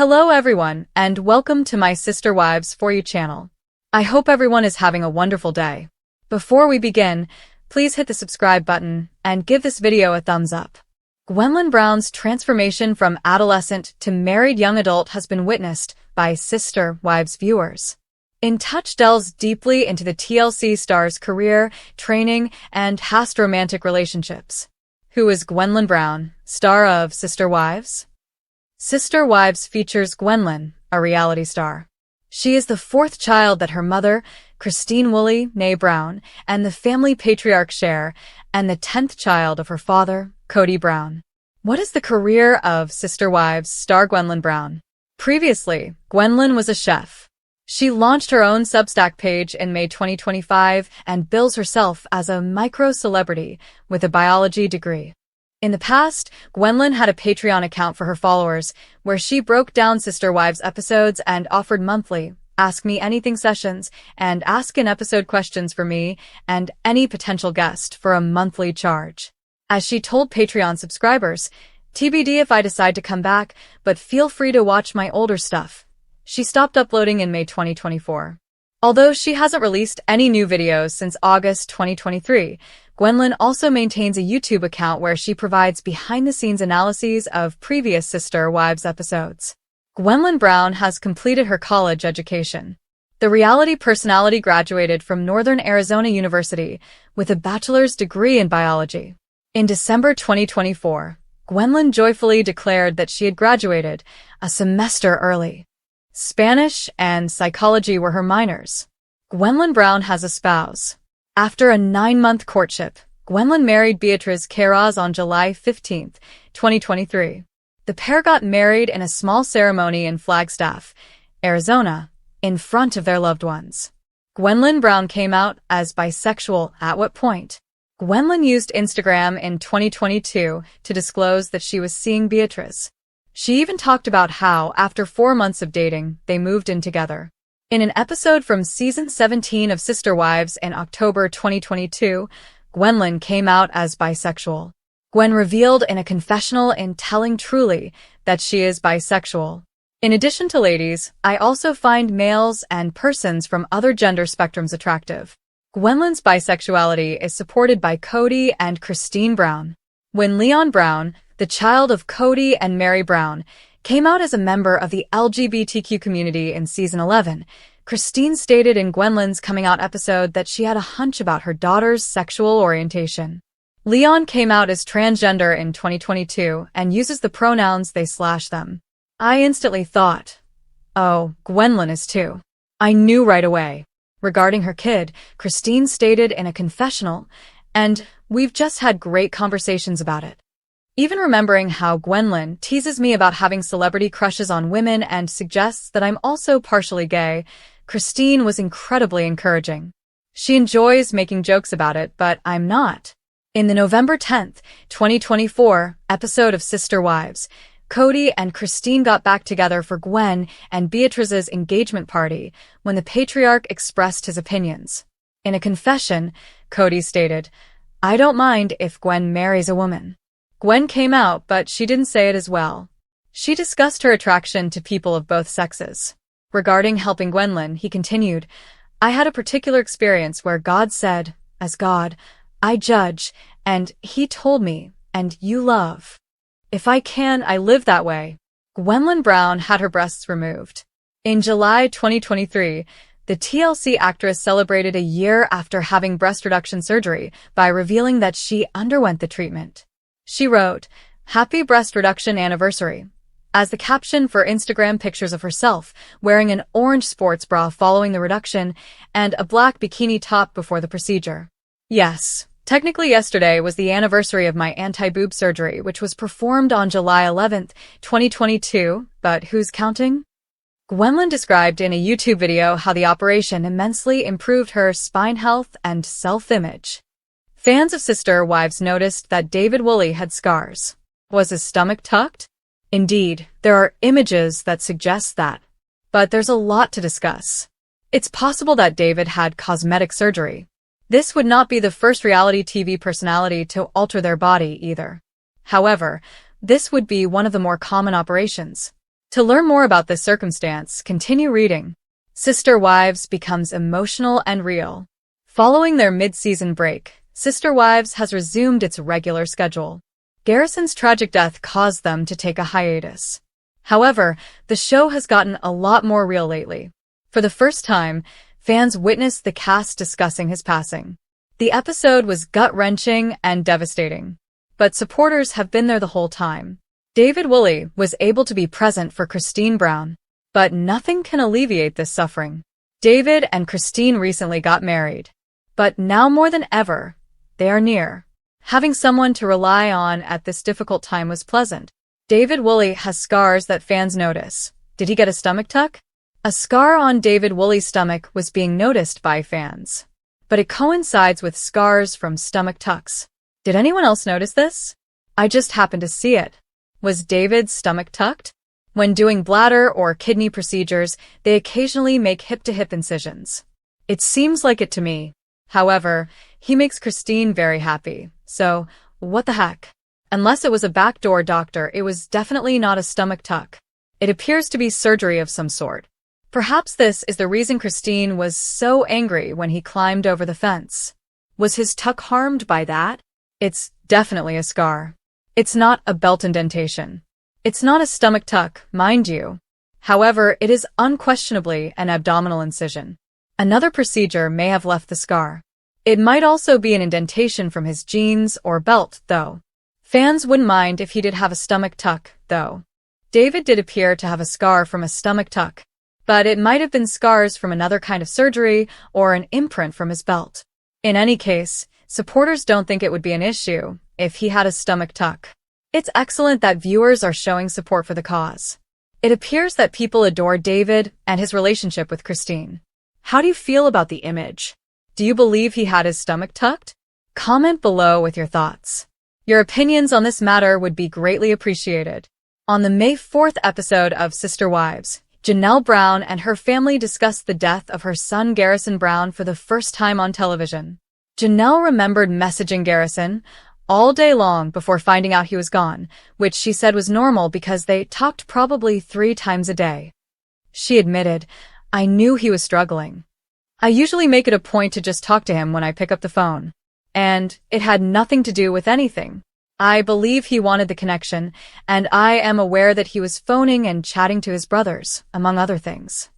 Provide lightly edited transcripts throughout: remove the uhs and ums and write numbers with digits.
Hello everyone, and welcome to my Sister Wives For You channel. I hope everyone is having a wonderful day. Before we begin, please hit the subscribe button and give this video a thumbs up. Gwen Brown's transformation from adolescent to married young adult has been witnessed by Sister Wives viewers. In Touch delves deeply into the TLC star's career, training, and past romantic relationships. Who is Gwen Brown, star of Sister Wives? Sister Wives features Gwen, a reality star. She is the fourth child that her mother, Christine Woolley née Brown, and the family patriarch share, and the 10th child of her father, Kody Brown. What is the career of Sister Wives star Gwen Brown? Previously, Gwen was a chef. She launched her own Substack page in May 2025 and bills herself as a micro-celebrity with a biology degree. In the past, Gwen had a Patreon account for her followers, where she broke down Sister Wives episodes and offered monthly Ask Me Anything sessions and ask-in-episode questions for me and any potential guest for a monthly charge. As she told Patreon subscribers, TBD if I decide to come back, but feel free to watch my older stuff. She stopped uploading in May 2024. Although she hasn't released any new videos since August 2023, Gwen also maintains a YouTube account where she provides behind-the-scenes analyses of previous Sister Wives episodes. Gwen Brown has completed her college education. The reality personality graduated from Northern Arizona University with a bachelor's degree in biology. In December 2024, Gwen joyfully declared that she had graduated a semester early. Spanish and psychology were her minors. Gwen Brown has a spouse. After a 9-month courtship, Gwen married Beatriz Queiroz on July 15, 2023. The pair got married in a small ceremony in Flagstaff, Arizona, in front of their loved ones. Gwen Brown came out as bisexual at what point? Gwen used Instagram in 2022 to disclose that she was seeing Beatriz. She even talked about how, after 4 months of dating, they moved in together. In an episode from Season 17 of Sister Wives in October 2022, Gwen came out as bisexual. Gwen revealed in a confessional in Telling Truly that she is bisexual. In addition to ladies, I also find males and persons from other gender spectrums attractive. Gwen's bisexuality is supported by Kody and Christine Brown. When Leon Brown, the child of Kody and Mary Brown, came out as a member of the LGBTQ community in Season 11, Christine stated in Gwen's coming out episode that she had a hunch about her daughter's sexual orientation. Leon came out as transgender in 2022 and uses the pronouns they/them. I instantly thought, oh, Gwen is too. I knew right away. Regarding her kid, Christine stated in a confessional, and we've just had great conversations about it. Even remembering how Gwen teases me about having celebrity crushes on women and suggests that I'm also partially gay, Christine was incredibly encouraging. She enjoys making jokes about it, but I'm not. In the November 10, 2024 episode of Sister Wives, Kody and Christine got back together for Gwen and Beatriz's engagement party when the patriarch expressed his opinions. In a confession, Kody stated, I don't mind if Gwen marries a woman. Gwen came out, but she didn't say it as well. She discussed her attraction to people of both sexes. Regarding helping Gwen, he continued, I had a particular experience where God said, as God, I judge, and he told me, and you love. If I can, I live that way. Gwen Brown had her breasts removed. In July 2023, the TLC actress celebrated a year after having breast reduction surgery by revealing that she underwent the treatment. She wrote, Happy breast reduction anniversary, as the caption for Instagram pictures of herself wearing an orange sports bra following the reduction and a black bikini top before the procedure. Yes, technically yesterday was the anniversary of my anti-boob surgery, which was performed on July 11, 2022, but who's counting? Gwen described in a YouTube video how the operation immensely improved her spine health and self-image. Fans of Sister Wives noticed that David Woolley had scars. Was his stomach tucked? Indeed, there are images that suggest that. But there's a lot to discuss. It's possible that David had cosmetic surgery. This would not be the first reality TV personality to alter their body either. However, this would be one of the more common operations. To learn more about this circumstance, continue reading. Sister Wives becomes emotional and real. Following their mid-season break, Sister Wives has resumed its regular schedule. Garrison's tragic death caused them to take a hiatus. However, the show has gotten a lot more real lately. For the first time, fans witnessed the cast discussing his passing. The episode was gut-wrenching and devastating, but supporters have been there the whole time. David Woolley was able to be present for Christine Brown, but nothing can alleviate this suffering. David and Christine recently got married, but now more than ever, they are near. Having someone to rely on at this difficult time was pleasant. David Woolley has scars that fans notice. Did he get a stomach tuck? A scar on David Woolley's stomach was being noticed by fans, but it coincides with scars from stomach tucks. Did anyone else notice this? I just happened to see it. Was David's stomach tucked? When doing bladder or kidney procedures, they occasionally make hip-to-hip incisions. It seems like it to me. However, he makes Christine very happy, so what the heck? Unless it was a backdoor doctor, it was definitely not a stomach tuck. It appears to be surgery of some sort. Perhaps this is the reason Christine was so angry when he climbed over the fence. Was his tuck harmed by that? It's definitely a scar. It's not a belt indentation. It's not a stomach tuck, mind you. However, it is unquestionably an abdominal incision. Another procedure may have left the scar. It might also be an indentation from his jeans or belt, though. Fans wouldn't mind if he did have a stomach tuck, though. David did appear to have a scar from a stomach tuck, but it might have been scars from another kind of surgery or an imprint from his belt. In any case, supporters don't think it would be an issue if he had a stomach tuck. It's excellent that viewers are showing support for the cause. It appears that people adore David and his relationship with Christine. How do you feel about the image? Do you believe he had his stomach tucked? Comment below with your thoughts. Your opinions on this matter would be greatly appreciated. On the May 4th episode of Sister Wives, Janelle Brown and her family discussed the death of her son Garrison Brown for the first time on television. Janelle remembered messaging Garrison all day long before finding out he was gone, which she said was normal because they talked probably 3 times a day. She admitted, "I knew he was struggling. I usually make it a point to just talk to him when I pick up the phone. And it had nothing to do with anything. I believe he wanted the connection, and I am aware that he was phoning and chatting to his brothers, among other things."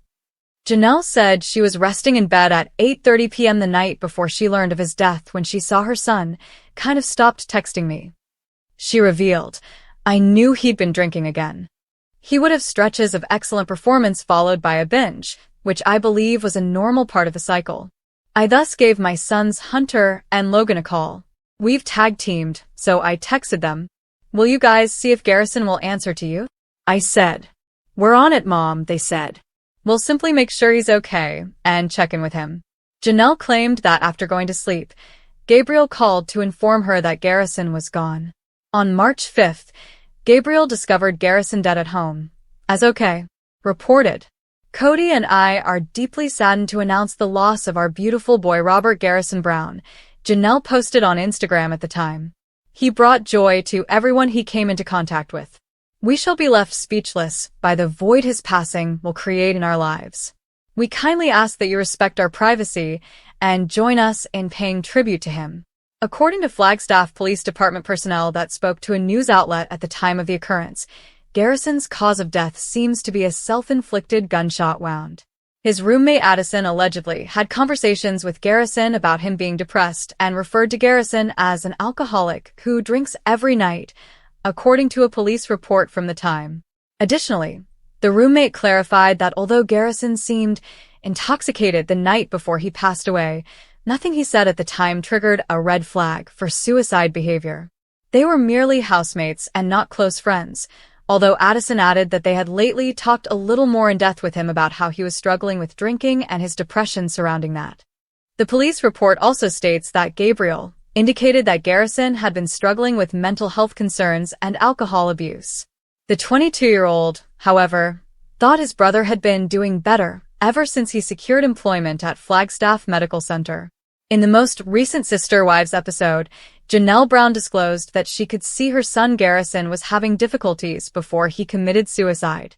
Janelle said she was resting in bed at 8:30 p.m. the night before she learned of his death when she saw her son kind of stopped texting me. She revealed, "I knew he'd been drinking again. He would have stretches of excellent performance followed by a binge, which I believe was a normal part of the cycle. I thus gave my sons Hunter and Logan a call. We've tag-teamed, so I texted them. Will you guys see if Garrison will answer to you? I said. We're on it, Mom, they said. We'll simply make sure he's okay and check in with him." Janelle claimed that after going to sleep, Gabriel called to inform her that Garrison was gone. On March 5th, Gabriel discovered Garrison dead at home. As okay, reported. Cody and I are deeply saddened to announce the loss of our beautiful boy Robert Garrison Brown, Janelle posted on Instagram at the time. He brought joy to everyone he came into contact with. We shall be left speechless by the void his passing will create in our lives. We kindly ask that you respect our privacy and join us in paying tribute to him. According to Flagstaff Police Department personnel that spoke to a news outlet at the time of the occurrence, Garrison's cause of death seems to be a self-inflicted gunshot wound. His roommate Addison allegedly had conversations with Garrison about him being depressed and referred to Garrison as an alcoholic who drinks every night, according to a police report from the time. Additionally, the roommate clarified that although Garrison seemed intoxicated the night before he passed away, nothing he said at the time triggered a red flag for suicide behavior. They were merely housemates and not close friends, although Addison added that they had lately talked a little more in depth with him about how he was struggling with drinking and his depression surrounding that. The police report also states that Gabriel indicated that Garrison had been struggling with mental health concerns and alcohol abuse. The 22-year-old, however, thought his brother had been doing better ever since he secured employment at Flagstaff Medical Center. In the most recent Sister Wives episode, Janelle Brown disclosed that she could see her son Garrison was having difficulties before he committed suicide.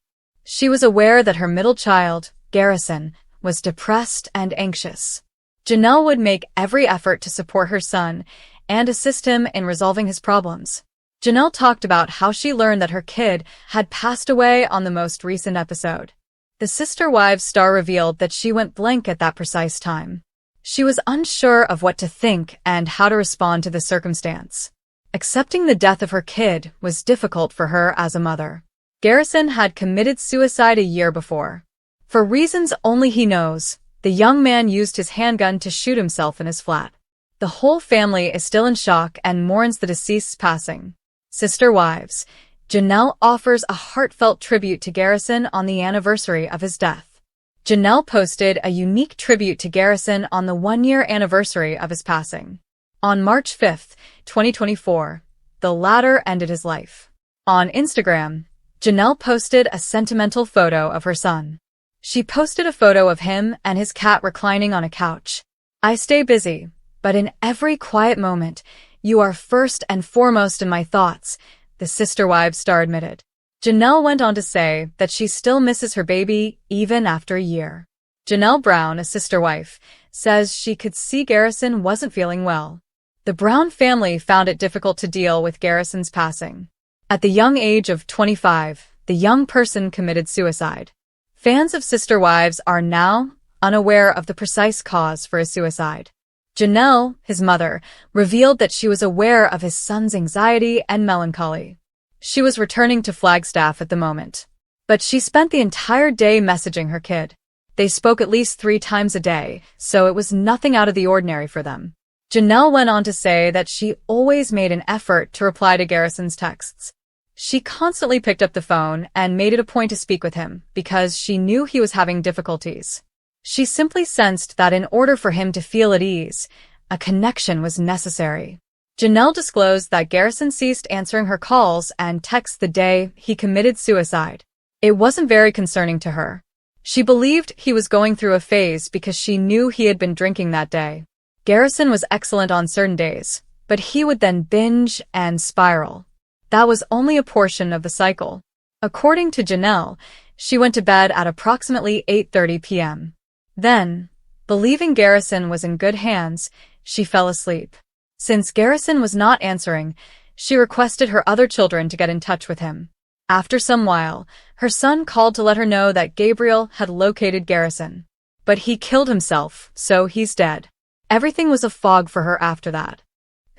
She was aware that her middle child, Garrison, was depressed and anxious. Janelle would make every effort to support her son and assist him in resolving his problems. Janelle talked about how she learned that her kid had passed away on the most recent episode. The Sister Wives star revealed that she went blank at that precise time. She was unsure of what to think and how to respond to the circumstance. Accepting the death of her kid was difficult for her as a mother. Garrison had committed suicide a year before. For reasons only he knows, the young man used his handgun to shoot himself in his flat. The whole family is still in shock and mourns the deceased's passing. Sister Wives, Janelle offers a heartfelt tribute to Garrison on the anniversary of his death. Janelle posted a unique tribute to Garrison on the one-year anniversary of his passing. On March 5, 2024, the latter ended his life. On Instagram, Janelle posted a sentimental photo of her son. She posted a photo of him and his cat reclining on a couch. "I stay busy, but in every quiet moment, you are first and foremost in my thoughts," the Sister Wives star admitted. Janelle went on to say that she still misses her baby even after a year. Janelle Brown, a sister wife, says she could see Garrison wasn't feeling well. The Brown family found it difficult to deal with Garrison's passing. At the young age of 25, the young person committed suicide. Fans of Sister Wives are now unaware of the precise cause for his suicide. Janelle, his mother, revealed that she was aware of his son's anxiety and melancholy. She was returning to Flagstaff at the moment, but she spent the entire day messaging her kid. They spoke at least 3 times a day, so it was nothing out of the ordinary for them. Janelle went on to say that she always made an effort to reply to Garrison's texts. She constantly picked up the phone and made it a point to speak with him because she knew he was having difficulties. She simply sensed that in order for him to feel at ease, a connection was necessary. Janelle disclosed that Garrison ceased answering her calls and texts the day he committed suicide. It wasn't very concerning to her. She believed he was going through a phase because she knew he had been drinking that day. Garrison was excellent on certain days, but he would then binge and spiral. That was only a portion of the cycle. According to Janelle, she went to bed at approximately 8:30 p.m. Then, believing Garrison was in good hands, she fell asleep. Since Garrison was not answering, she requested her other children to get in touch with him. After some while, her son called to let her know that Gabriel had located Garrison. But he killed himself, so he's dead. Everything was a fog for her after that.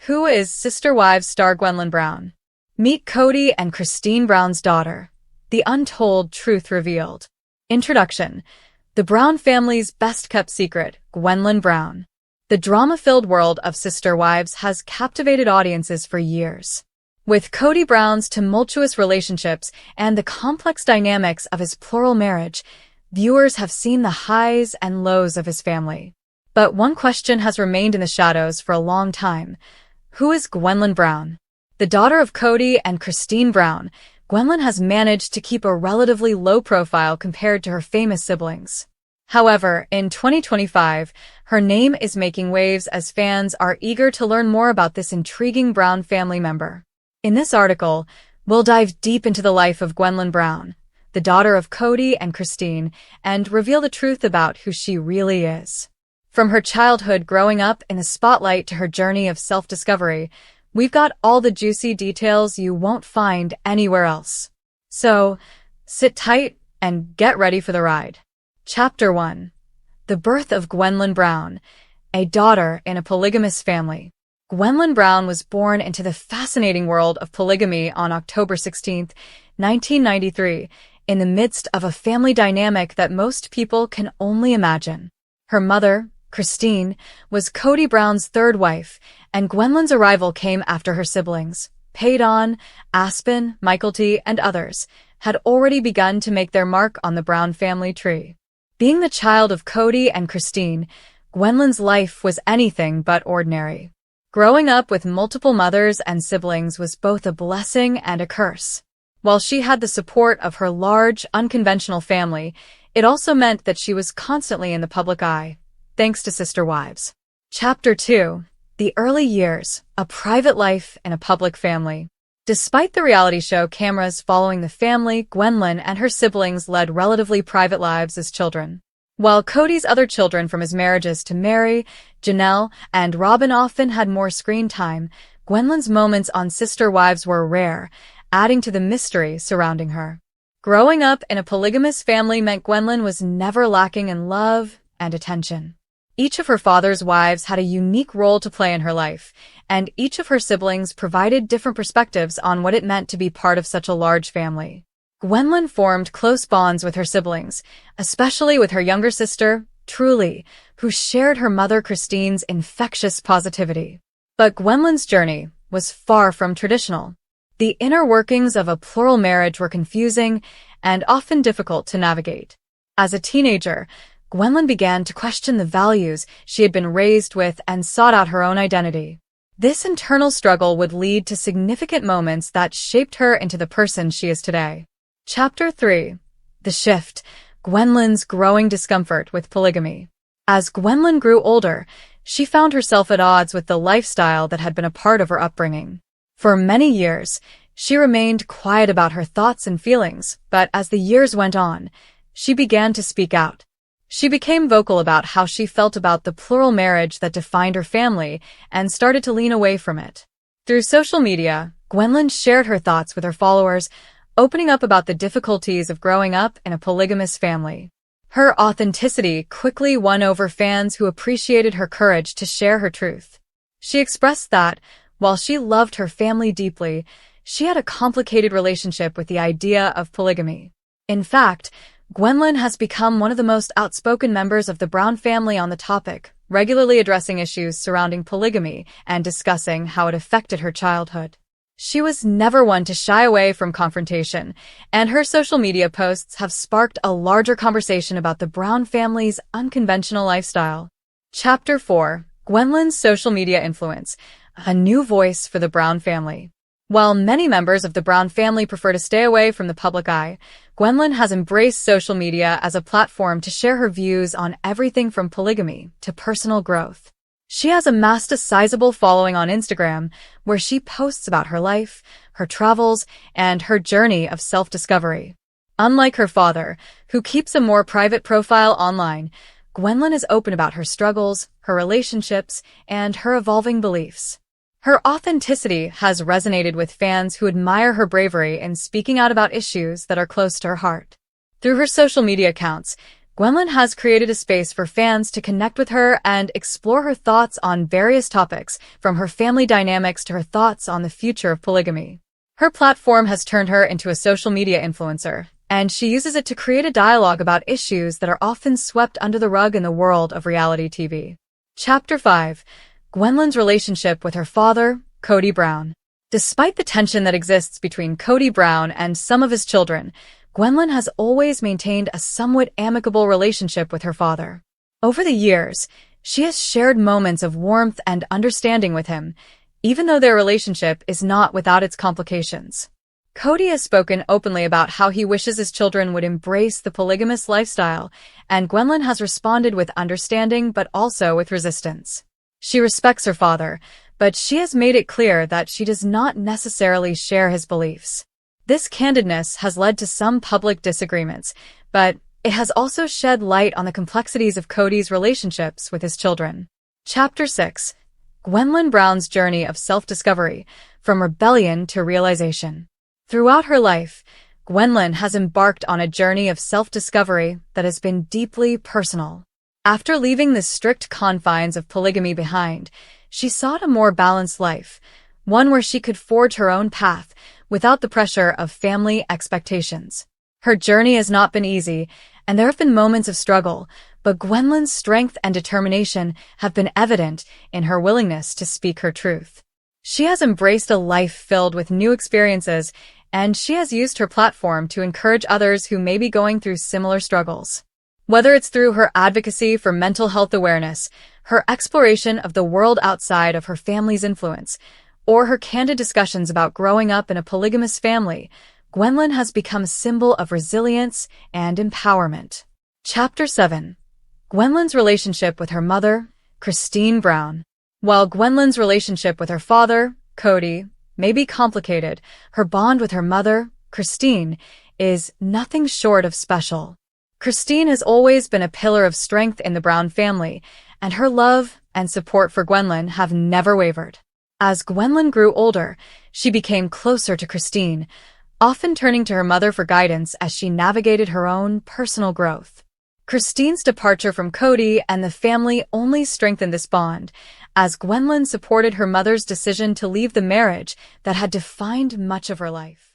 Who is Sister Wives star Gwen Brown? Meet Cody and Christine Brown's daughter. The untold truth revealed. Introduction. The Brown family's best-kept secret, Gwen Brown. The drama-filled world of Sister Wives has captivated audiences for years. With Cody Brown's tumultuous relationships and the complex dynamics of his plural marriage, viewers have seen the highs and lows of his family. But one question has remained in the shadows for a long time. Who is Gwen Brown? The daughter of Cody and Christine Brown, Gwen has managed to keep a relatively low profile compared to her famous siblings. However, in 2025, her name is making waves as fans are eager to learn more about this intriguing Brown family member. In this article, we'll dive deep into the life of Gwen Brown, the daughter of Cody and Christine, and reveal the truth about who she really is. From her childhood growing up in the spotlight to her journey of self-discovery, we've got all the juicy details you won't find anywhere else. So, sit tight and get ready for the ride. Chapter 1. The birth of Gwen Brown, a daughter in a polygamous family. Gwen Brown was born into the fascinating world of polygamy on October 16, 1993, in the midst of a family dynamic that most people can only imagine. Her mother, Christine, was Cody Brown's third wife, and Gwen's arrival came after her siblings, Paydon, Aspen, Michaelty, and others, had already begun to make their mark on the Brown family tree. Being the child of Cody and Christine, Gwen's life was anything but ordinary. Growing up with multiple mothers and siblings was both a blessing and a curse. While she had the support of her large, unconventional family, it also meant that she was constantly in the public eye, thanks to Sister Wives. Chapter 2. The Early Years, a Private Life in a Public Family. Despite the reality show cameras following the family, Gwenlyn and her siblings led relatively private lives as children. While Cody's other children from his marriages to Mary, Janelle, and Robyn often had more screen time, Gwenlyn's moments on Sister Wives were rare, adding to the mystery surrounding her. Growing up in a polygamous family meant Gwenlyn was never lacking in love and attention. Each of her father's wives had a unique role to play in her life, and each of her siblings provided different perspectives on what it meant to be part of such a large family. Gwenlyn formed close bonds with her siblings, especially with her younger sister, Truly, who shared her mother Christine's infectious positivity. But Gwenlyn's journey was far from traditional. The inner workings of a plural marriage were confusing and often difficult to navigate. As a teenager, Gwenlyn began to question the values she had been raised with and sought out her own identity. This internal struggle would lead to significant moments that shaped her into the person she is today. Chapter 3. The Shift. Gwenlyn's growing discomfort with polygamy. As Gwenlyn grew older, she found herself at odds with the lifestyle that had been a part of her upbringing. For many years, she remained quiet about her thoughts and feelings, but as the years went on, she began to speak out. She became vocal about how she felt about the plural marriage that defined her family and started to lean away from it. Through social media, Gwenlyn shared her thoughts with her followers, opening up about the difficulties of growing up in a polygamous family. Her authenticity quickly won over fans who appreciated her courage to share her truth. She expressed that, while she loved her family deeply, she had a complicated relationship with the idea of polygamy. In fact, Gwenlyn has become one of the most outspoken members of the Brown family on the topic, regularly addressing issues surrounding polygamy and discussing how it affected her childhood. She was never one to shy away from confrontation, and her social media posts have sparked a larger conversation about the Brown family's unconventional lifestyle. Chapter 4. Gwenlyn's Social Media Influence. A new voice for the Brown family. While many members of the Brown family prefer to stay away from the public eye, Gwenlyn has embraced social media as a platform to share her views on everything from polygamy to personal growth. She has amassed a sizable following on Instagram, where she posts about her life, her travels, and her journey of self-discovery. Unlike her father, who keeps a more private profile online, Gwenlyn is open about her struggles, her relationships, and her evolving beliefs. Her authenticity has resonated with fans who admire her bravery in speaking out about issues that are close to her heart. Through her social media accounts, Gwenlyn has created a space for fans to connect with her and explore her thoughts on various topics, from her family dynamics to her thoughts on the future of polygamy. Her platform has turned her into a social media influencer, and she uses it to create a dialogue about issues that are often swept under the rug in the world of reality TV. Chapter 5. Gwenlyn's relationship with her father, Cody Brown. Despite the tension that exists between Cody Brown and some of his children, Gwenlyn has always maintained a somewhat amicable relationship with her father. Over the years, she has shared moments of warmth and understanding with him, even though their relationship is not without its complications. Cody has spoken openly about how he wishes his children would embrace the polygamous lifestyle, and Gwenlyn has responded with understanding but also with resistance. She respects her father, but she has made it clear that she does not necessarily share his beliefs. This candidness has led to some public disagreements, but it has also shed light on the complexities of Cody's relationships with his children. Chapter 6. Gwenlyn Brown's Journey of Self-Discovery, from Rebellion to Realization. Throughout her life, Gwenlyn has embarked on a journey of self-discovery that has been deeply personal. After leaving the strict confines of polygamy behind, she sought a more balanced life, one where she could forge her own path without the pressure of family expectations. Her journey has not been easy, and there have been moments of struggle, but Gwenlyn's strength and determination have been evident in her willingness to speak her truth. She has embraced a life filled with new experiences, and she has used her platform to encourage others who may be going through similar struggles. Whether it's through her advocacy for mental health awareness, her exploration of the world outside of her family's influence, or her candid discussions about growing up in a polygamous family, Gwenlyn has become a symbol of resilience and empowerment. Chapter 7. Gwenlyn's relationship with her mother, Christine Brown. While Gwenlyn's relationship with her father, Cody, may be complicated, her bond with her mother, Christine, is nothing short of special. Christine has always been a pillar of strength in the Brown family, and her love and support for Gwenlyn have never wavered. As Gwenlyn grew older, she became closer to Christine, often turning to her mother for guidance as she navigated her own personal growth. Christine's departure from Cody and the family only strengthened this bond, as Gwenlyn supported her mother's decision to leave the marriage that had defined much of her life.